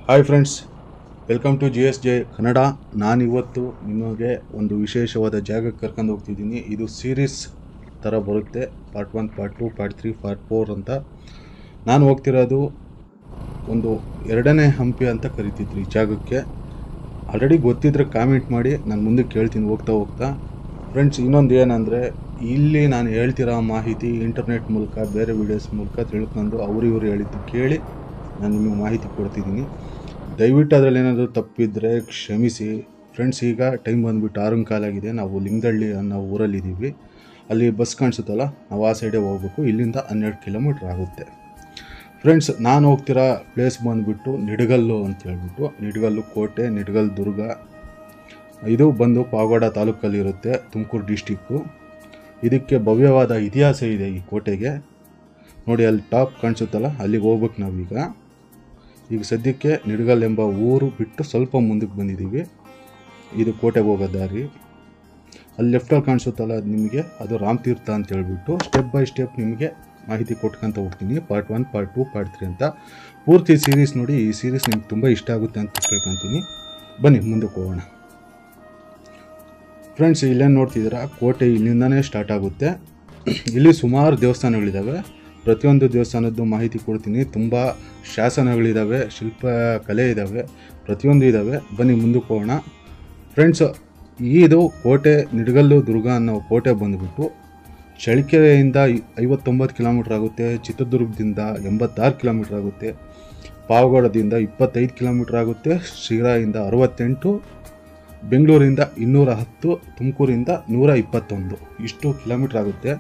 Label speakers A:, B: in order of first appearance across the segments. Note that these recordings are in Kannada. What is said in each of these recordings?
A: Hi friends, welcome to GSJ Kannada. ನಾನಿವತ್ತು ನಿಮಗೆ ಒಂದು ವಿಶೇಷವಾದ ಜಾಗಕ್ಕೆ ಕರ್ಕೊಂಡು ಹೋಗ್ತಿದ್ದೀನಿ. ಇದು ಸೀರೀಸ್ ಥರ ಬರುತ್ತೆ, ಪಾರ್ಟ್ 1, ಪಾರ್ಟ್ 2, ಪಾರ್ಟ್ 3, ಪಾರ್ಟ್ 4 ಅಂತ. ನಾನು ಹೋಗ್ತಿರೋದು ಒಂದು 2ನೇ ಹಂಪಿ ಅಂತ ಕರಿತಿದ್ರು ಈ ಜಾಗಕ್ಕೆ. ಆಲ್ರೆಡಿ ಗೊತ್ತಿದ್ರೆ ಕಾಮೆಂಟ್ ಮಾಡಿ, ನಾನು ಮುಂದಕ್ಕೆ ಹೇಳ್ತೀನಿ ಹೋಗ್ತಾ. ಫ್ರೆಂಡ್ಸ್, ಇನ್ನೊಂದು ಏನಂದರೆ, ಇಲ್ಲಿ ನಾನು ಹೇಳ್ತಿರೋ ಮಾಹಿತಿ ಇಂಟರ್ನೆಟ್ ಮೂಲಕ, ಬೇರೆ ವೀಡಿಯೋಸ್ ಮೂಲಕ ತಿಳ್ಕೊಂಡು ಇವರು ಹೇಳಿದ್ದು ಕೇಳಿ ನಾನು ನಿಮಗೆ ಮಾಹಿತಿ ಕೊಡ್ತಿದ್ದೀನಿ. ದಯವಿಟ್ಟು ಅದರಲ್ಲಿ ಏನಾದರೂ ತಪ್ಪಿದ್ರೆ ಕ್ಷಮಿಸಿ. ಫ್ರೆಂಡ್ಸ್, ಈಗ ಟೈಮ್ ಬಂದುಬಿಟ್ಟು 6:15 ಆಗಿದೆ. ನಾವು ಲಿಂಗದಳ್ಳಿ ಅನ್ನೋ ಊರಲ್ಲಿದ್ದೀವಿ. ಅಲ್ಲಿ ಬಸ್ ಕಾಣಿಸುತ್ತಲ್ಲ, ನಾವು ಆ ಸೈಡೇ ಹೋಗ್ಬೇಕು. ಇಲ್ಲಿಂದ 12 ಕಿಲೋಮೀಟ್ರ್ ಆಗುತ್ತೆ. ಫ್ರೆಂಡ್ಸ್, ನಾನು ಹೋಗ್ತಿರೋ ಪ್ಲೇಸ್ ಬಂದುಬಿಟ್ಟು ನಿಡಗಲ್ಲು ಅಂತ ಹೇಳ್ಬಿಟ್ಟು. ನಿಡಗಲ್ಲು ಕೋಟೆ, ನಿಡಗಲ್ ದುರ್ಗ. ಇದು ಬಂದು ಪಾವಗಡ ತಾಲೂಕಲ್ಲಿರುತ್ತೆ, ತುಮಕೂರು ಡಿಸ್ಟಿಕ್ಕು. ಇದಕ್ಕೆ ಭವ್ಯವಾದ ಇತಿಹಾಸ ಇದೆ ಈ ಕೋಟೆಗೆ. ನೋಡಿ, ಅಲ್ಲಿ ಟಾಪ್ ಕಾಣಿಸುತ್ತಲ್ಲ, ಅಲ್ಲಿಗೆ ಹೋಗ್ಬೇಕು ನಾವೀಗ. ಈಗ ಸದ್ಯಕ್ಕೆ ನಿಡಗಲ್ ಎಂಬ ಊರು ಬಿಟ್ಟು ಸ್ವಲ್ಪ ಮುಂದಕ್ಕೆ ಬಂದಿದ್ದೀವಿ. ಇದು ಕೋಟೆಗೆ ಹೋಗೋ ದಾರಿ. ಅಲ್ಲಿ ಲೆಫ್ಟಲ್ಲಿ ಕಾಣಿಸುತ್ತಲ್ಲ ನಿಮಗೆ, ಅದು ರಾಮತೀರ್ಥ ಅಂತ ಹೇಳ್ಬಿಟ್ಟು. ಸ್ಟೆಪ್ ಬೈ ಸ್ಟೆಪ್ ನಿಮಗೆ ಮಾಹಿತಿ ಕೊಟ್ಕೊಂತ ಹೋಗ್ತೀನಿ. ಪಾರ್ಟ್ 1, ಪಾರ್ಟ್ 2, ಪಾರ್ಟ್ 3 ಅಂತ ಪೂರ್ತಿ ಸೀರೀಸ್ ನೋಡಿ. ಈ ಸೀರೀಸ್ ನಿಮ್ಗೆ ತುಂಬ ಇಷ್ಟ ಆಗುತ್ತೆ ಅಂತ ತಿಳ್ಕೊತೀನಿ. ಬನ್ನಿ ಮುಂದಕ್ಕೆ ಹೋಗೋಣ. ಫ್ರೆಂಡ್ಸ್, ಇಲ್ಲೇನು ನೋಡ್ತಿದ್ದೀರಾ, ಕೋಟೆ ಇಲ್ಲಿಂದನೇ ಸ್ಟಾರ್ಟ್ ಆಗುತ್ತೆ. ಇಲ್ಲಿ ಸುಮಾರು ದೇವಸ್ಥಾನಗಳಿದ್ದಾವೆ. ಪ್ರತಿಯೊಂದು ದೇವಸ್ಥಾನದ್ದು ಮಾಹಿತಿ ಕೊಡ್ತೀನಿ. ತುಂಬ ಶಾಸನಗಳಿದ್ದಾವೆ, ಶಿಲ್ಪಕಲೆ ಇದ್ದಾವೆ, ಪ್ರತಿಯೊಂದು ಇದ್ದಾವೆ. ಬನ್ನಿ ಮುಂದಕ್ಕೆ ಹೋಗೋಣ. ಫ್ರೆಂಡ್ಸ್, ಇದು ಕೋಟೆ ನಿಡಗಲ್ಲು ದುರ್ಗ ಅನ್ನೋ ಕೋಟೆ ಬಂದುಬಿಟ್ಟು ಚಳ್ಳಕೆರೆಯಿಂದ 59 ಕಿಲೋಮೀಟ್ರ್ ಆಗುತ್ತೆ. ಚಿತ್ರದುರ್ಗದಿಂದ 86 ಕಿಲೋಮೀಟ್ರ್ ಆಗುತ್ತೆ. ಪಾವಗಡದಿಂದ 25 ಕಿಲೋಮೀಟ್ರ್ ಆಗುತ್ತೆ. ಶಿರಾಯಿಂದ 68, ಬೆಂಗಳೂರಿಂದ 210, ತುಮಕೂರಿಂದ 121 ಇಷ್ಟು ಕಿಲೋಮೀಟ್ರ್ ಆಗುತ್ತೆ.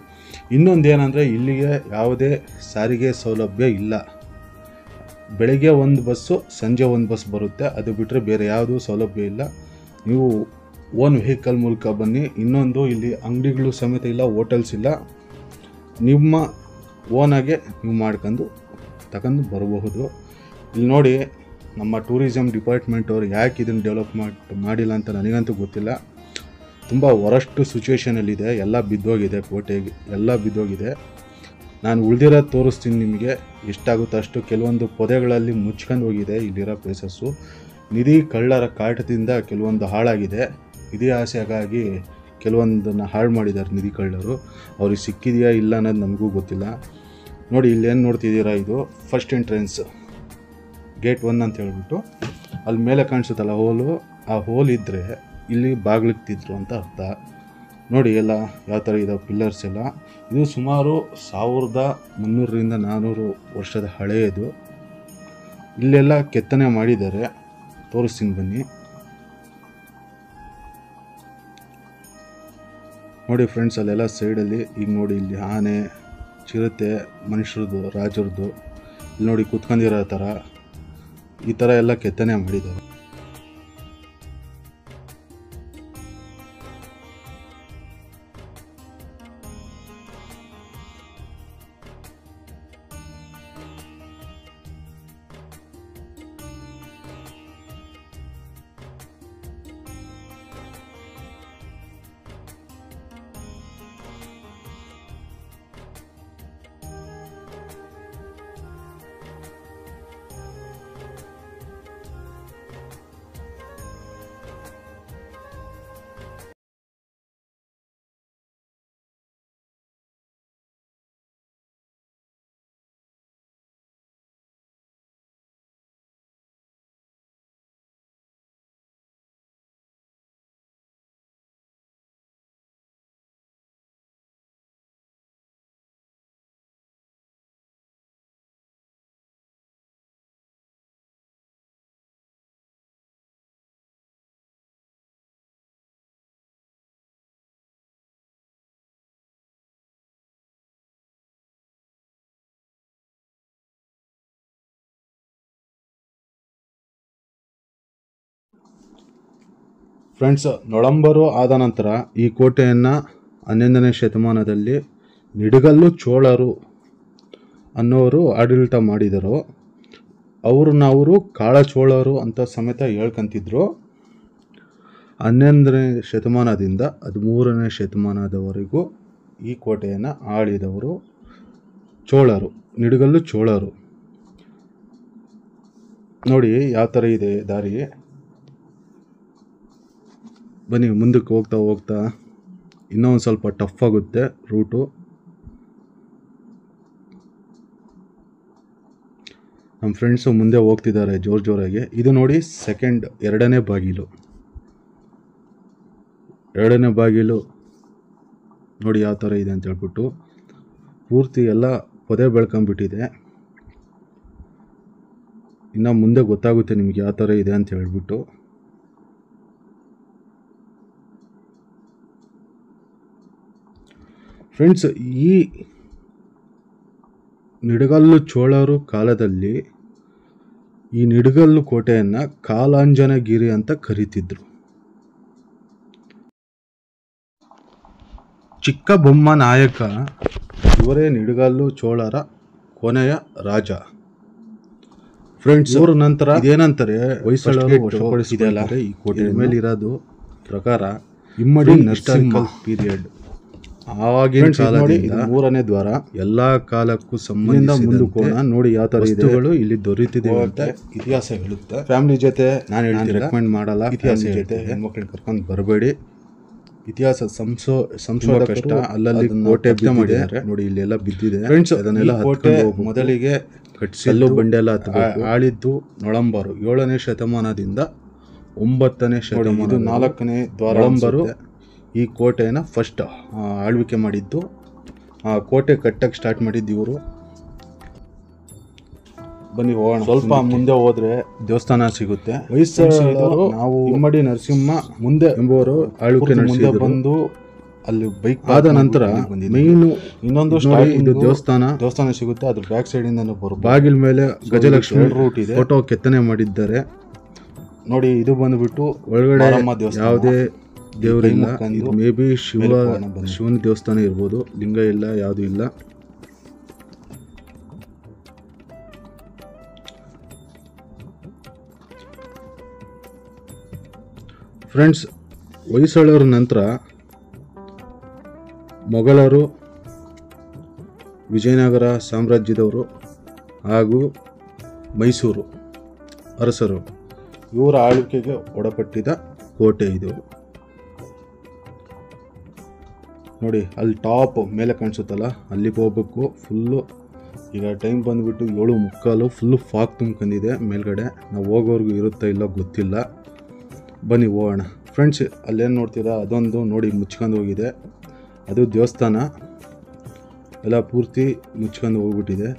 A: ಇನ್ನೊಂದು ಏನಂದರೆ, ಇಲ್ಲಿಗೆ ಯಾವುದೇ ಸಾರಿಗೆ ಸೌಲಭ್ಯ ಇಲ್ಲ. ಬೆಳಗ್ಗೆ ಒಂದು ಬಸ್ಸು, ಸಂಜೆ ಒಂದು ಬಸ್ ಬರುತ್ತೆ. ಅದು ಬಿಟ್ಟರೆ ಬೇರೆ ಯಾವುದೂ ಸೌಲಭ್ಯ ಇಲ್ಲ. ನೀವು ಓನ್ ವೆಹಿಕಲ್ ಮೂಲಕ ಬನ್ನಿ. ಇನ್ನೊಂದು, ಇಲ್ಲಿ ಅಂಗಡಿಗಳು ಸಮೇತ ಇಲ್ಲ, ಹೋಟೆಲ್ಸ್ ಇಲ್ಲ. ನಿಮ್ಮ ಓನಾಗೆ ನೀವು ಮಾಡ್ಕೊಂಡು ತಗೊಂಡು ಬರಬಹುದು. ಇಲ್ಲಿ ನೋಡಿ, ನಮ್ಮ ಟೂರಿಸಮ್ ಡಿಪಾರ್ಟ್ಮೆಂಟ್ ಅವರು ಯಾಕೆ ಇದನ್ನು ಡೆವಲಪ್ ಮಾಡಿಲ್ಲ ಅಂತ ನನಗಂತೂ ಗೊತ್ತಿಲ್ಲ. ತುಂಬ ವರಷ್ಟು ಸಿಚುವೇಷನಲ್ಲಿದೆ. ಎಲ್ಲ ಬಿದ್ದೋಗಿದೆ, ಕೋಟೆಗೆ ಎಲ್ಲ ಬಿದ್ದೋಗಿದೆ. ನಾನು ಉಳಿದಿರೋದು ತೋರಿಸ್ತೀನಿ ನಿಮಗೆ, ಎಷ್ಟಾಗುತ್ತೋ ಅಷ್ಟು. ಕೆಲವೊಂದು ಪೊದೆಗಳಲ್ಲಿ ಮುಚ್ಕೊಂಡು ಹೋಗಿದೆ ಇಲ್ಲಿರೋ ಪ್ಲೇಸಸ್ಸು. ನಿಧಿ ಕಳ್ಳರ ಕಾಟದಿಂದ ಕೆಲವೊಂದು ಹಾಳಾಗಿದೆ. ನಿಧಿ ಆಸೆಗಾಗಿ ಕೆಲವೊಂದನ್ನು ಹಾಳು ಮಾಡಿದ್ದಾರೆ ನಿಧಿ ಕಳ್ಳರು. ಅವ್ರಿಗೆ ಸಿಕ್ಕಿದೆಯಾ ಇಲ್ಲ ಅನ್ನೋದು ನಮಗೂ ಗೊತ್ತಿಲ್ಲ. ನೋಡಿ, ಇಲ್ಲೇನು ನೋಡ್ತಿದ್ದೀರಾ, ಇದು ಫಸ್ಟ್ ಎಂಟ್ರೆನ್ಸ್ ಗೇಟ್ 1 ಅಂತ ಹೇಳ್ಬಿಟ್ಟು. ಅಲ್ಲಿ ಮೇಲೆ ಕಾಣಿಸುತ್ತಲ್ಲ ಹೋಲು, ಆ ಹೋಲ್ ಇದ್ದರೆ ಇಲ್ಲಿ ಬಾಗಿಲಿಕ್ತಿದ್ರು ಅಂತ ಅರ್ಥ. ನೋಡಿ ಎಲ್ಲ ಯಾವ ಥರ ಇದಾವೆ ಪಿಲ್ಲರ್ಸ್ ಎಲ್ಲ. ಇದು ಸುಮಾರು 1300ರಿಂದ 400 ವರ್ಷದ ಹಳೆಯದು. ಇಲ್ಲೆಲ್ಲ ಕೆತ್ತನೆ ಮಾಡಿದ್ದಾರೆ, ತೋರಿಸ್ತೀನಿ ಬನ್ನಿ. ನೋಡಿ ಫ್ರೆಂಡ್ಸ್, ಅಲ್ಲೆಲ್ಲ ಸೈಡಲ್ಲಿ ಈಗ ನೋಡಿ, ಇಲ್ಲಿ ಆನೆ, ಚಿರತೆ, ಮನುಷ್ಯರದ್ದು, ರಾಜರದ್ದು, ಇಲ್ಲಿ ನೋಡಿ ಕೂತ್ಕೊಂಡಿರೋ ಥರ, ಈ ಥರ ಎಲ್ಲ ಕೆತ್ತನೆ ಮಾಡಿದ್ದಾರೆ. ಫ್ರೆಂಡ್ಸ್, ನೊಳಂಬರು ಆದ ನಂತರ ಈ ಕೋಟೆಯನ್ನು 11ನೇ ಶತಮಾನದಲ್ಲಿ ನಿಡಗಲ್ಲು ಚೋಳರು ಅನ್ನೋರು ಆಡಳಿತ ಮಾಡಿದರು. ಅವರು ಕಾಳಚೋಳರು ಅಂತ ಸಮೇತ ಹೇಳ್ಕೊಂತಿದ್ರು. 11ನೇ ಶತಮಾನದಿಂದ 13ನೇ ಶತಮಾನದವರೆಗೂ ಈ ಕೋಟೆಯನ್ನು ಆಳಿದವರು ಚೋಳರು, ನಿಡಗಲ್ಲು ಚೋಳರು. ನೋಡಿ ಯಾವ ಥರ ಇದೆ ದಾರಿ. ಬನ್ನಿ ಮುಂದಕ್ಕೆ ಹೋಗ್ತಾ ಹೋಗ್ತಾ ಇನ್ನೂ ಒಂದು ಸ್ವಲ್ಪ ಟಫ್ ಆಗುತ್ತೆ ರೂಟು. ನಮ್ಮ ಫ್ರೆಂಡ್ಸು ಮುಂದೆ ಹೋಗ್ತಿದ್ದಾರೆ ಜೋರಾಗಿ. ಇದು ನೋಡಿ ಎರಡನೇ ಬಾಗಿಲು ನೋಡಿ ಯಾವ ಥರ ಇದೆ ಅಂತ ಹೇಳ್ಬಿಟ್ಟು ಪೂರ್ತಿ ಎಲ್ಲ ಪೊದೆ ಬೆಳ್ಕೊಂಬಿಟ್ಟಿದೆ. ಇನ್ನು ಮುಂದೆ ಗೊತ್ತಾಗುತ್ತೆ ನಿಮ್ಗೆ ಯಾವ ಥರ ಇದೆ ಅಂತ ಹೇಳ್ಬಿಟ್ಟು. ಫ್ರೆಂಡ್ಸ್, ಈ ನಿಡಗಲ್ಲು ಚೋಳರು ಕಾಲದಲ್ಲಿ ಈ ನಿಡಗಲ್ಲು ಕೋಟೆಯನ್ನು ಕಾಲಾಂಜನಗಿರಿ ಅಂತ ಕರೀತಿದ್ರು. ಚಿಕ್ಕಬೊಮ್ಮ ನಾಯಕ ಇವರೇ ನಿಡಗಲ್ಲು ಚೋಳರ ಕೊನೆಯ ರಾಜ. ಫ್ರೆಂಡ್ಸ್, ಇವ್ರ ನಂತರ ಇದೇನಂತಾರೆ ಹೊಯ್ಸಳರು ವಶಪಡಿಸಿದೆಯಲ್ಲ ಈ ಕೋಟೆ ಮೇಲೆ ಇರೋದು ಪ್ರಕಾರ ಇಮ್ಮಡಿ ಹಿಸ್ಟಾರಿಕಲ್ ಪೀರಿಯಡ್. ಆವಾಗಿನ ಕಾಲದಿಂದ 3ನೇ ದ್ವಾರ ಎಲ್ಲಾ ಕಾಲಕ್ಕೂ ಸಂಬಂಧಿಸಿದ ಮುಂದಕ್ಕೆ ನೋಡಿ ಯಾವ ತರ ವಸ್ತುಗಳು ಇಲ್ಲಿ ದೊರೆತಿದೆ ಅಂತ ಇತಿಹಾಸ ಹೇಳುತ್ತೆ. ಫ್ಯಾಮಿಲಿ ಜೊತೆ ನಾನು ರೆಕಮೆಂಡ್ ಮಾಡಲ್ಲ. ಇತಿಹಾಸ ಜೊತೆ ಹೆಣ್ಮಕ್ಳನ್ನ ಕರ್ಕೊಂಡು ಬರಬೇಡಿ. ಇತಿಹಾಸ ಸಂಶೋಧಕ ಕಷ್ಟ. ಅಲ್ಲಲ್ಲಿ ಕೋಟೆ ಮಾಡಿದ್ದಾರೆ ನೋಡಿ, ಇಲ್ಲೆಲ್ಲ ಬಿದ್ದಿದೆ. ಫ್ರೆಂಡ್ಸ್, ಅದನ್ನೆಲ್ಲ ಮೊದಲಿಗೆ ಕಲ್ಲು ಬಂಡೆ ಎಲ್ಲ ಆಳಿದ್ದು ನೊಳಂಬರು 7ನೇ ಶತಮಾನದಿಂದ 9ನೇ ಶತಮಾನ. ಇದು 4ನೇ ದ್ವಾರ. ನೊಳಂಬರು ಈ ಕೋಟೆಯನ್ನು ಫಸ್ಟ್ ಆಳ್ವಿಕೆ ಮಾಡಿದ್ದು. ಕೋಟೆ ಕಟ್ಟಕ್ಕೆ ಸ್ಟಾರ್ಟ್ ಮಾಡಿದ್ದು ಇವರು. ಬನ್ನಿ ಹೋಗೋಣ. ಸ್ವಲ್ಪ ಮುಂದೆ ಹೋದ್ರೆ ದೇವಸ್ಥಾನ ಸಿಗುತ್ತೆ. ಹೊಯ್ಸಳರು ನಾವು ಇಮ್ಮಡಿ ನರಸಿಂಹ ಮುಂದೆ ಎಂಬುವರು ಆಳ್ವಿಕೆ ಮುಂದೆ ಬಂದು ಅಲ್ಲಿ ಬೈಕ್ ಆದ ನಂತರ ಮೈನು ಇನ್ನೊಂದು ದೇವಸ್ಥಾನ ಸಿಗುತ್ತೆ. ಅದ್ರ ಬ್ಯಾಕ್ ಸೈಡ್ ಇಂದ ಬಾಗಿಲ ಮೇಲೆ ಗಜಲಕ್ಷ್ಮಿ ರೂಟ್ ಇದೆ. ಫೋಟೋ ಕೆತ್ತನೆ ಮಾಡಿದ್ದಾರೆ ನೋಡಿ. ಇದು ಬಂದ್ಬಿಟ್ಟು ಒಳಗಡೆ ಯಾವುದೇ ದೇವರಿಲ್ಲ. ಇದು ಮೇ ಬಿ ಶಿವನ ದೇವಸ್ಥಾನ ಇರ್ಬೋದು. ಲಿಂಗ ಇಲ್ಲ, ಯಾವುದು ಇಲ್ಲ. ಫ್ರೆಂಡ್ಸ್, ಹೊಯ್ಸಳರ ನಂತರ ಮೊಘಲರು, ವಿಜಯನಗರ ಸಾಮ್ರಾಜ್ಯದವರು ಹಾಗೂ ಮೈಸೂರು ಅರಸರು ಇವರ ಆಳ್ವಿಕೆಗೆ ಒಳಪಟ್ಟಿದ್ದ ಕೋಟೆ ಇದು ನೋಡಿ. ಅಲ್ಲಿ ಟಾಪ್ ಮೇಲೆ ಕಾಣಿಸುತ್ತಲ್ಲ, ಅಲ್ಲಿಗೆ ಹೋಗ್ಬೇಕು. ಫುಲ್ಲು ಈಗ ಟೈಮ್ ಬಂದುಬಿಟ್ಟು 7:45. ಫುಲ್ಲು ಫಾಗ್ ತುಂಬ್ಕೊಂಡಿದೆ ಮೇಲ್ಗಡೆ. ನಾವು ಹೋಗೋರ್ಗು ಇರುತ್ತಾ ಇಲ್ಲ ಗೊತ್ತಿಲ್ಲ. ಬನ್ನಿ ಹೋಗೋಣ. ಫ್ರೆಂಡ್ಸ್, ಅಲ್ಲೇನು ನೋಡ್ತೀರಾ ಅದೊಂದು ನೋಡಿ ಮುಚ್ಕೊಂಡು ಹೋಗಿದೆ. ಅದು ದೇವಸ್ಥಾನ ಎಲ್ಲ ಪೂರ್ತಿ ಮುಚ್ಕೊಂಡು ಹೋಗ್ಬಿಟ್ಟಿದೆ.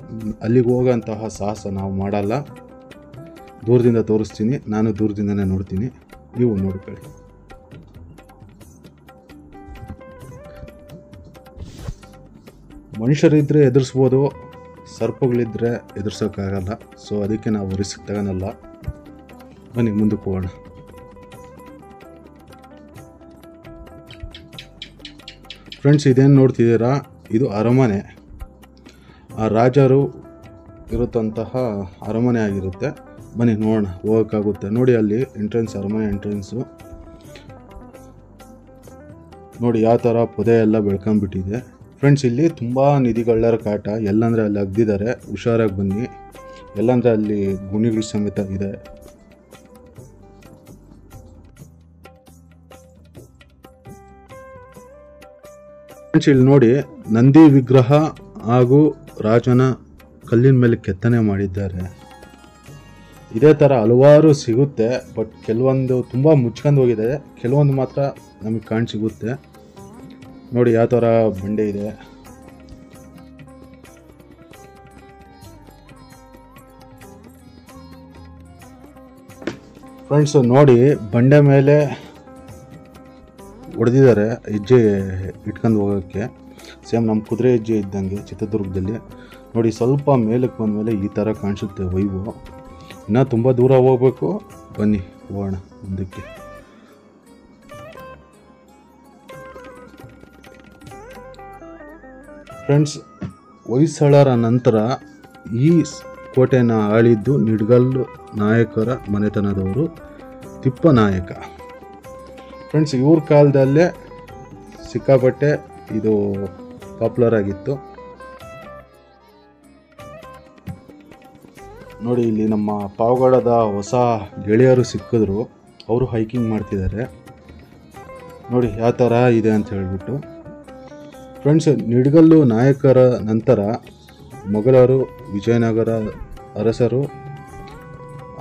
A: ಅಲ್ಲಿಗೆ ಹೋಗೋಂತಹ ಸಾಹಸ ನಾವು ಮಾಡಲ್ಲ. ದೂರದಿಂದ ತೋರಿಸ್ತೀನಿ. ನಾನು ದೂರದಿಂದನೇ ನೋಡ್ತೀನಿ, ನೀವು ನೋಡ್ಕೊಳ್ಳಿ. ಮನುಷ್ಯರಿದ್ದರೆ ಎದುರಿಸ್ಬೋದು, ಸರ್ಪಗಳಿದ್ದರೆ ಎದುರ್ಸೋಕ್ಕಾಗಲ್ಲ. ಸೊ ಅದಕ್ಕೆ ನಾವು ರಿಸ್ಕ್ ತಗೊಳಲ್ಲ. ಬನ್ನಿ ಮುಂದಕ್ಕೆ ಹೋಗೋಣ. ಫ್ರೆಂಡ್ಸ್, ಇದೇನು ನೋಡ್ತಿದ್ದೀರಾ ಇದು ಅರಮನೆ. ಆ ರಾಜರು ಇರುತ್ತಂತಹ ಅರಮನೆ ಆಗಿರುತ್ತೆ. ಬನ್ನಿ ನೋಡೋಣ, ಹೋಗೋಕ್ಕಾಗುತ್ತೆ ನೋಡಿ. ಅಲ್ಲಿ ಎಂಟ್ರೆನ್ಸ್, ಅರಮನೆ ಎಂಟ್ರೆನ್ಸು ನೋಡಿ ಯಾವ ಥರ ಪೊದೆ ಎಲ್ಲ ಬೆಳ್ಕೊಂಬಿಟ್ಟಿದೆ. ಫ್ರೆಂಡ್ಸ್, ಇಲ್ಲಿ ತುಂಬ ನಿಧಿಗಳ್ಳರ ಕಾಟ. ಎಲ್ಲಂದರೆ ಅಲ್ಲಿ ಅಗ್ದಿದ್ದಾರೆ, ಹುಷಾರಾಗಿ ಬನ್ನಿ. ಎಲ್ಲಂದರೆ ಅಲ್ಲಿ ಗುಣಿಗಳು ಸಮೇತ ಇದೆ. ಫ್ರೆಂಡ್ಸ್, ಇಲ್ಲಿ ನೋಡಿ ನಂದಿ ವಿಗ್ರಹ ಹಾಗೂ ರಾಜನ ಕಲ್ಲಿನ ಮೇಲೆ ಕೆತ್ತನೆ ಮಾಡಿದ್ದಾರೆ. ಇದೇ ಥರ ಹಲವಾರು ಸಿಗುತ್ತೆ. ಬಟ್ ಕೆಲವೊಂದು ತುಂಬ ಮುಚ್ಕೊಂಡು ಹೋಗಿದೆ, ಕೆಲವೊಂದು ಮಾತ್ರ ನಮಗೆ ಕಾಣ್ ಸಿಗುತ್ತೆ. ನೋಡಿ ಯಾವ ಥರ ಬಂಡೆ ಇದೆ. ಫ್ರೆಂಡ್ಸ್, ನೋಡಿ ಬಂಡೆ ಮೇಲೆ ಹೊಡೆದಿದ್ದಾರೆ ಹೆಜ್ಜೆ ಇಟ್ಕೊಂಡು ಹೋಗೋಕ್ಕೆ. ಸೇಮ್ ನಮ್ಮ ಕುದುರೆ ಹೆಜ್ಜೆ ಇದ್ದಂಗೆ ಚಿತ್ರದುರ್ಗದಲ್ಲಿ. ನೋಡಿ ಸ್ವಲ್ಪ ಮೇಲಕ್ಕೆ ಬಂದಮೇಲೆ ಈ ಥರ ಕಾಣಿಸುತ್ತೆ ವೈವು. ಇನ್ನೂ ತುಂಬ ದೂರ ಹೋಗ್ಬೇಕು. ಬನ್ನಿ ಹೋಗೋಣ ಮುಂದಕ್ಕೆ. ಫ್ರೆಂಡ್ಸ್, ಹೊಯ್ಸಳರ ನಂತರ ಈ ಕೋಟೆನ ಆಳಿದ್ದು ನಿಡಗಲ್ಲು ನಾಯಕರ ಮನೆತನದವರು ತಿಪ್ಪನಾಯಕ. ಫ್ರೆಂಡ್ಸ್, ಇವ್ರ ಕಾಲದಲ್ಲೇ ಸಿಕ್ಕಾಪಟ್ಟೆ ಇದು ಪಾಪ್ಯುಲರ್ ಆಗಿತ್ತು. ನೋಡಿ ಇಲ್ಲಿ ನಮ್ಮ ಪಾವಗಡದ ಹೊಸ ಗೆಳೆಯರು ಸಿಕ್ಕಿದ್ರು, ಅವರು ಹೈಕಿಂಗ್ ಮಾಡ್ತಿದ್ದಾರೆ. ನೋಡಿ ಯಾವ ಥರ ಇದೆ ಅಂತ ಹೇಳಿಬಿಟ್ಟು. ಫ್ರೆಂಡ್ಸ್, ನಿಡಗಲ್ಲು ನಾಯಕರ ನಂತರ ಮೊಘಲರು, ವಿಜಯನಗರ ಅರಸರು,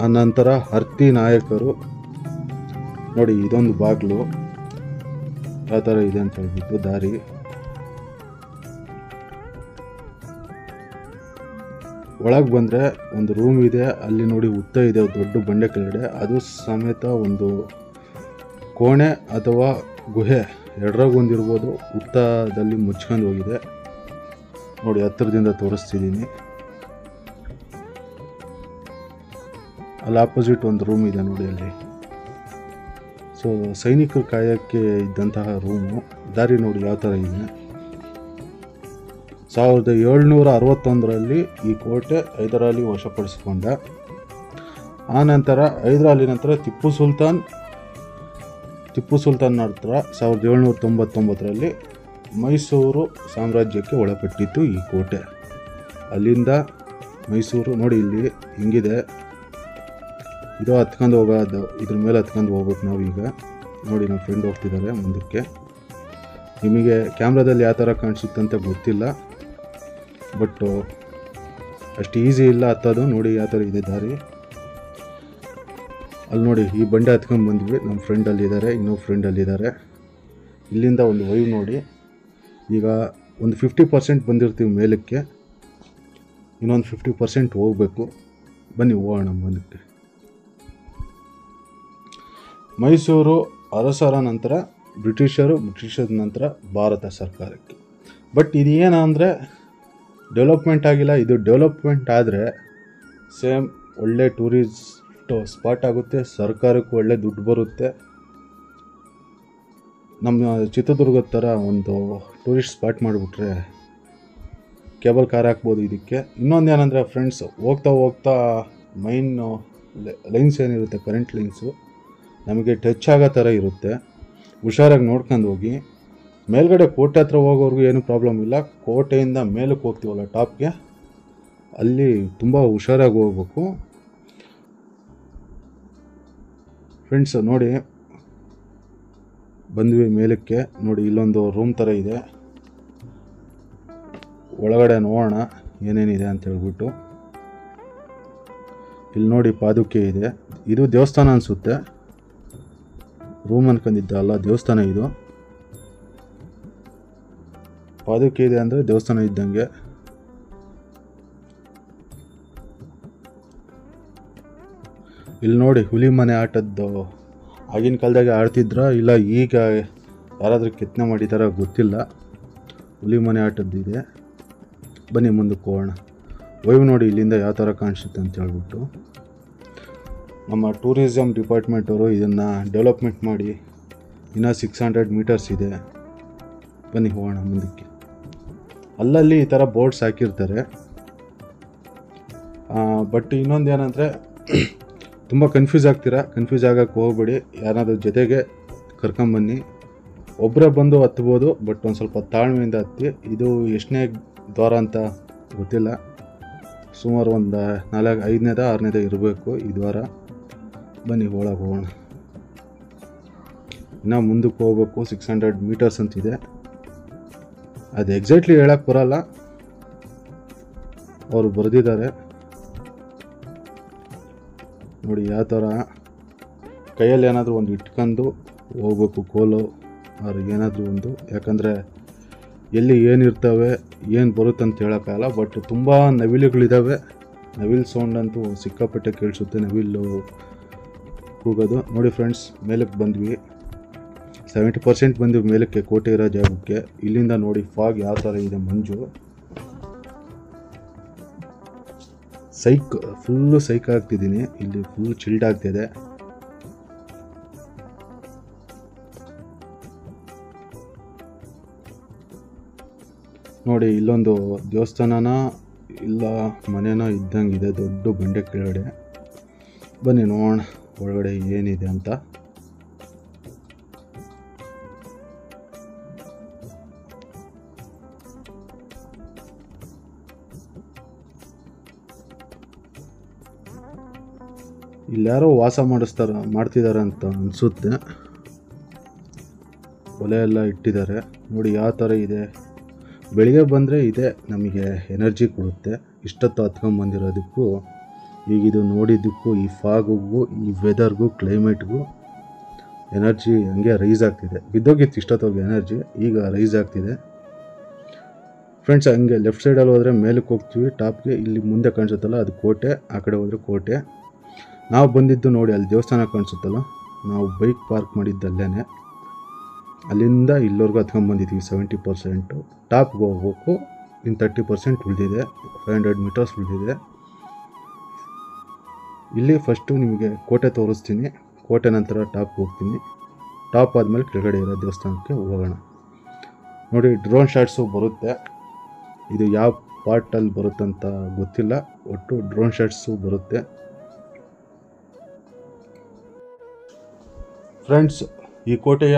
A: ಆನಂತರ ಹರ್ತಿ ನಾಯಕರು. ನೋಡಿ ಇದೊಂದು ಬಾಗಿಲು ಯಾವ ಥರ ಇದೆ ಅಂತ ಹೇಳ್ಬಿಟ್ಟು ದಾರಿ. ಒಳಗೆ ಬಂದರೆ ಒಂದು ರೂಮ್ ಇದೆ, ಅಲ್ಲಿ ನೋಡಿ ಹುತ್ತ ಇದೆ ದೊಡ್ಡ ಬಂಡೆ ಕೆಳಗಡೆ. ಅದು ಸಮೇತ ಒಂದು ಕೋಣೆ ಅಥವಾ ಗುಹೆ ಎರಡರಾಗೊಂದಿರ್ಬೋದು, ಹುತ್ತದಲ್ಲಿ ಮುಚ್ಕೊಂಡು ಹೋಗಿದೆ. ನೋಡಿ ಹತ್ತಿರದಿಂದ ತೋರಿಸ್ತಿದ್ದೀನಿ. ಅಲ್ಲಿ ಆಪೋಸಿಟ್ ಒಂದು ರೂಮ್ ಇದೆ ನೋಡಿ ಅಲ್ಲಿ. ಸೊ ಸೈನಿಕರು ಕಾಯೋಕ್ಕೆ ಇದ್ದಂತಹ ರೂಮು. ದಾರಿ ನೋಡಿ ಯಾವ ಥರ ಇದೆ. 1761ರಲ್ಲಿ ಈ ಕೋಟೆ ಹೈದರಾಲಿ ವಶಪಡಿಸಿಕೊಂಡ. ಆನಂತರ ಹೈದರಾಲಿ ನಂತರ ಟಿಪ್ಪು ಸುಲ್ತಾನ್ ನಂತರ 1799ರಲ್ಲಿ ಮೈಸೂರು ಸಾಮ್ರಾಜ್ಯಕ್ಕೆ ಒಳಪಟ್ಟಿತ್ತು ಈ ಕೋಟೆ. ಅಲ್ಲಿಂದ ಮೈಸೂರು ನೋಡಿ ಇಲ್ಲಿ ಹಿಂಗಿದೆ. ಇದು ಹತ್ಕೊಂಡು ಹೋಗೋದು, ಇದ್ರ ಮೇಲೆ ಹತ್ಕೊಂಡು ಹೋಗ್ಬೇಕು ನಾವು ಈಗ. ನೋಡಿ ನಮ್ಮ ಫ್ರೆಂಡ್ ಹೋಗ್ತಿದ್ದಾರೆ ಮುಂದಕ್ಕೆ. ನಿಮಗೆ ಕ್ಯಾಮ್ರಾದಲ್ಲಿ ಯಾವ ಥರ ಕಾಣಿಸುತ್ತಂತ ಗೊತ್ತಿಲ್ಲ, ಬಟ್ ಅಷ್ಟು ಈಸಿ ಇಲ್ಲ ಹತ್ತೋದು. ನೋಡಿ ಯಾವ ಥರ ಇದೆ ದಾರಿ. ಅಲ್ಲಿ ನೋಡಿ ಈ ಬಂಡೆ ಹತ್ಕೊಂಡು ಬಂದ್ವಿ. ನಮ್ಮ ಫ್ರೆಂಡ್ ಅಲ್ಲಿದ್ದಾರೆ, ಇನ್ನೊಬ್ಬ ಫ್ರೆಂಡ್ ಅಲ್ಲಿದ್ದಾರೆ. ಇಲ್ಲಿಂದ ಒಂದು ವೈವ್ ನೋಡಿ. ಈಗ ಒಂದು 50% ಬಂದಿರ್ತೀವಿ ಮೇಲಕ್ಕೆ, ಇನ್ನೊಂದು 50% ಹೋಗಬೇಕು. ಬನ್ನಿ ಹೋಗೋಣ ಮುಂದಕ್ಕೆ. ಮೈಸೂರು ಅರಸರ ನಂತರ ಬ್ರಿಟಿಷರ ನಂತರ ಭಾರತ ಸರ್ಕಾರಕ್ಕೆ. ಬಟ್ ಇದು ಏನಂದರೆ ಡೆವಲಪ್ಮೆಂಟ್ ಆಗಿಲ್ಲ. ಇದು ಡೆವಲಪ್ಮೆಂಟ್ ಆದರೆ ಸೇಮ್ ಒಳ್ಳೆ ಟೂರಿಸ್ಟ್ ಸ್ಪಾಟ್ ಆಗುತ್ತೆ, ಸರ್ಕಾರಕ್ಕೂ ಒಳ್ಳೆ ದುಡ್ಡು ಬರುತ್ತೆ. ನಮ್ಮ ಚಿತ್ರದುರ್ಗದ ಥರ ಒಂದು ಟೂರಿಸ್ಟ್ ಸ್ಪಾಟ್ ಮಾಡಿಬಿಟ್ರೆ ಕೇಬಲ್ ಕಾರ್ ಹಾಕ್ಬೋದು ಇದಕ್ಕೆ. ಇನ್ನೊಂದು ಏನಂದರೆ ಫ್ರೆಂಡ್ಸ್, ಹೋಗ್ತಾ ಮೈನ್ ಲೈನ್ಸ್ ಏನಿರುತ್ತೆ, ಕರೆಂಟ್ ಲೈನ್ಸು ನಮಗೆ ಟಚ್ ಆಗೋ ಥರ ಇರುತ್ತೆ. ಹುಷಾರಾಗಿ ನೋಡ್ಕೊಂಡು ಹೋಗಿ. ಮೇಲ್ಗಡೆ ಕೋಟೆ ಹತ್ರ ಹೋಗೋರ್ಗೂ ಏನೂ ಪ್ರಾಬ್ಲಮ್ ಇಲ್ಲ. ಕೋಟೆಯಿಂದ ಮೇಲಕ್ಕೆ ಹೋಗ್ತೀವಲ್ಲ ಟಾಪ್ಗೆ, ಅಲ್ಲಿ ತುಂಬ ಹುಷಾರಾಗಿ ಹೋಗ್ಬೇಕು ಫ್ರೆಂಡ್ಸ್. ನೋಡಿ ಬಂದ್ವಿ ಮೇಲಕ್ಕೆ. ನೋಡಿ ಇಲ್ಲೊಂದು ರೂಮ್ ಥರ ಇದೆ, ಒಳಗಡೆ ನೋಡೋಣ ಏನೇನಿದೆ ಅಂತ ಹೇಳ್ಬಿಟ್ಟು. ಇಲ್ಲಿ ನೋಡಿ ಪಾದುಕೆ ಇದೆ. ಇದು ದೇವಸ್ಥಾನ ಅನಿಸುತ್ತೆ, ರೂಮ್ ಅನ್ಕೊಂಡಿದ್ದ ಅಲ್ಲ, ದೇವಸ್ಥಾನ ಇದು. ಪಾದುಕೆ ಇದೆ ಅಂದರೆ ದೇವಸ್ಥಾನ ಇದ್ದಂಗೆ. ಇಲ್ಲಿ ನೋಡಿ ಹುಲಿ ಮನೆ ಆಟದ್ದು ಆಗಿನ ಕಾಲದಾಗೆ ಆಡ್ತಿದ್ರ ಇಲ್ಲ ಈಗ ಯಾರಾದರೂ ಕೆತ್ತನೆ ಮಾಡಿದಾರ ಗೊತ್ತಿಲ್ಲ. ಹುಲಿ ಮನೆ ಆಟದ್ದು ಇದೆ. ಬನ್ನಿ ಮುಂದಕ್ಕೆ ಹೋಗೋಣ. ವೈವ್ ನೋಡಿ ಇಲ್ಲಿಂದ ಯಾವ ಥರ ಕಾಣಿಸುತ್ತೆ ಅಂತ ಹೇಳ್ಬಿಟ್ಟು. ನಮ್ಮ ಟೂರಿಸಮ್ ಡಿಪಾರ್ಟ್ಮೆಂಟವರು ಇದನ್ನು ಡೆವಲಪ್ಮೆಂಟ್ ಮಾಡಿ ಇನ್ನೂ 600 ಮೀಟರ್ಸ್ ಇದೆ. ಬನ್ನಿ ಹೋಗೋಣ ಮುಂದಕ್ಕೆ. ಅಲ್ಲಲ್ಲಿ ಈ ಥರ ಬೋರ್ಡ್ಸ್ ಹಾಕಿರ್ತಾರೆ. ಬಟ್ ಇನ್ನೊಂದು ಏನಂದರೆ ತುಂಬ ಕನ್ಫ್ಯೂಸ್ ಆಗ್ತೀರಾ. ಕನ್ಫ್ಯೂಸ್ ಆಗೋಕ್ಕೆ ಹೋಗ್ಬೇಡಿ, ಯಾರಾದರೂ ಜೊತೆಗೆ ಕರ್ಕೊಂಬನ್ನಿ. ಒಬ್ಬರೇ ಬಂದು ಹತ್ಬೋದು, ಬಟ್ ಒಂದು ಸ್ವಲ್ಪ ತಾಳ್ಮೆಯಿಂದ ಹತ್ತಿ. ಇದು ಎಷ್ಟನೇ ದ್ವಾರ ಅಂತ ಗೊತ್ತಿಲ್ಲ, ಸುಮಾರು ಒಂದು 5ನೇದ 6ನೇದ ಇರಬೇಕು ಈ ದ್ವಾರ. ಬನ್ನಿ ಒಳಗೆ ಹೋಗೋಣ. ಇನ್ನೂ ಮುಂದಕ್ಕೆ ಹೋಗ್ಬೇಕು. 600 ಮೀಟರ್ಸ್ ಅಂತಿದೆ. ಅದು ಎಕ್ಸಾಕ್ಟ್ಲಿ ಹೇಳಕ್ಕೆ ಬರಲ್ಲ, ಅವರು ಬರೆದಿದ್ದಾರೆ ನೋಡಿ ಯಾವ ಥರ. ಕೈಯಲ್ಲಿ ಏನಾದರೂ ಒಂದು ಇಟ್ಕೊಂಡು ಹೋಗ್ಬೇಕು, ಕೋಲು ಅವ್ರು ಏನಾದರೂ ಒಂದು. ಯಾಕಂದರೆ ಎಲ್ಲಿ ಏನಿರ್ತವೆ ಏನು ಬರುತ್ತೆ ಅಂತ ಹೇಳೋಕ್ಕಾಗಲ್ಲ. ಬಟ್ ತುಂಬ ನವಿಲುಗಳಿದ್ದಾವೆ. ನವಿಲು ಸೌಂಡ್ ಅಂತೂ ಸಿಕ್ಕಾಪಟ್ಟೆ ಕೇಳಿಸುತ್ತೆ, ನವಿಲು ಕೂಗೋದು. ನೋಡಿ ಫ್ರೆಂಡ್ಸ್, ಮೇಲಕ್ಕೆ ಬಂದ್ವಿ. 70% ಬಂದ್ವಿ ಮೇಲಕ್ಕೆ, ಕೋಟೆ ಇರೋ ಜಾಗಕ್ಕೆ. ಇಲ್ಲಿಂದ ನೋಡಿ ಫಾಗ್ ಯಾವ ಥರ ಇದೆ, ಮಂಜು. ಫುಲ್ಲು ಸೈಕ್ ಆಗ್ತಿದ್ದೀನಿ. ಇಲ್ಲಿ ಫುಲ್ ಚಿಲ್ಡ್ ಆಗ್ತಿದೆ. ನೋಡಿ ಇಲ್ಲೊಂದು ದೇವಸ್ಥಾನನ ಇಲ್ಲ ಮನೆನೋ ಇದ್ದಂಗಿದೆ, ದೊಡ್ಡ ಬಂಡೆ ಕೆಳಗಡೆ. ಬನ್ನಿ ನೋಡೋಣ ಒಳಗಡೆ ಏನಿದೆ ಅಂತ. ಇಲ್ಲಾರೋ ವಾಸ ಮಾಡ್ತಿದ್ದಾರೆ ಅಂತ ಅನಿಸುತ್ತೆ. ಒಲೆ ಎಲ್ಲ ಇಟ್ಟಿದ್ದಾರೆ ನೋಡಿ ಯಾವ ಥರ ಇದೆ. ಬೆಳಿಗ್ಗೆ ಬಂದರೆ ಇದೆ ನಮಗೆ ಎನರ್ಜಿ ಕೊಡುತ್ತೆ. ಇಷ್ಟೊತ್ತು ಹತ್ಕೊಂಬಂದಿರೋದಕ್ಕೂ ಈಗಿದು ನೋಡಿದ್ದಕ್ಕೂ ಈ ಫಾಗಿಗೂ ಈ ವೆದರ್ಗೂ ಕ್ಲೈಮೇಟ್ಗೂ ಎನರ್ಜಿ ಹಂಗೆ ರೈಸ್ ಆಗ್ತಿದೆ. ಬಿದ್ದೋಗಿತ್ತು ಇಷ್ಟೊತ್ತವ್ರಿಗೆ ಎನರ್ಜಿ, ಈಗ ರೈಸ್ ಆಗ್ತಿದೆ. ಫ್ರೆಂಡ್ಸ್ ಹಂಗೆ ಲೆಫ್ಟ್ ಸೈಡಲ್ಲಿ ಹೋದರೆ ಮೇಲಕ್ಕೆ ಹೋಗ್ತೀವಿ ಟಾಪ್ಗೆ. ಇಲ್ಲಿ ಮುಂದೆ ಕಾಣಿಸುತ್ತಲ್ಲ ಅದು ಕೋಟೆ, ಆ ಕಡೆ ಹೋದರೆ ಕೋಟೆ. ನಾವು ಬಂದಿದ್ದು ನೋಡಿ ಅಲ್ಲಿ ದೇವಸ್ಥಾನ ಕಾಣಿಸುತ್ತಲ್ಲ, ನಾವು ಬೈಕ್ ಪಾರ್ಕ್ ಮಾಡಿದ್ದಲ್ಲೇ. ಅಲ್ಲಿಂದ ಇಲ್ಲಿವರೆಗೂ ಹತ್ಕೊಂಡ್ಬಂದಿದ್ದೀವಿ 70%. ಟಾಪ್ಗೆ ಹೋಗ್ಬೇಕು, ಇನ್ನು 30% ಉಳಿದಿದೆ. 500 ಮೀಟರ್ಸ್ ಉಳಿದಿದೆ. ಇಲ್ಲಿ ಫಸ್ಟು ನಿಮಗೆ ಕೋಟೆ ತೋರಿಸ್ತೀನಿ, ಕೋಟೆ ನಂತರ ಟಾಪ್ಗೆ ಹೋಗ್ತೀನಿ. ಟಾಪ್ ಆದಮೇಲೆ ಕೆಳಗಡೆ ಇರೋ ದೇವಸ್ಥಾನಕ್ಕೆ ಹೋಗೋಣ. ನೋಡಿ ಡ್ರೋನ್ ಶಾಟ್ಸು ಬರುತ್ತೆ. ಇದು ಯಾವ ಪಾರ್ಟಲ್ಲಿ ಬರುತ್ತಂತ ಗೊತ್ತಿಲ್ಲ, ಒಟ್ಟು ಡ್ರೋನ್ ಶಾಟ್ಸು ಬರುತ್ತೆ. ಫ್ರೆಂಡ್ಸ್ ಈ ಕೋಟೆಯ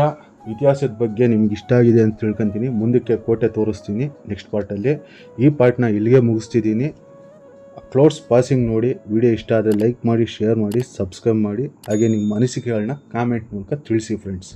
A: ಇತಿಹಾಸದ ಬಗ್ಗೆ ನಿಮ್ಗೆ ಇಷ್ಟ ಆಗಿದೆ ಅಂತ ತಿಳ್ಕೊತೀನಿ. ಮುಂದಕ್ಕೆ ಕೋಟೆ ತೋರಿಸ್ತೀನಿ ನೆಕ್ಸ್ಟ್ ಪಾರ್ಟಲ್ಲಿ. ಈ ಪಾರ್ಟ್ನ ಇಲ್ಲಿಗೆ ಮುಗಿಸ್ತಿದ್ದೀನಿ. ಕ್ಲೌಡ್ಸ್ ಪಾಸಿಂಗ್ ನೋಡಿ. ವಿಡಿಯೋ ಇಷ್ಟ ಆದರೆ ಲೈಕ್ ಮಾಡಿ, ಶೇರ್ ಮಾಡಿ, ಸಬ್ಸ್ಕ್ರೈಬ್ ಮಾಡಿ. ಹಾಗೆ ನಿಮ್ಮ ಅನಿಸಿಕೆಗಳನ್ನ ಕಾಮೆಂಟ್ ಮೂಲಕ ತಿಳಿಸಿ ಫ್ರೆಂಡ್ಸ್.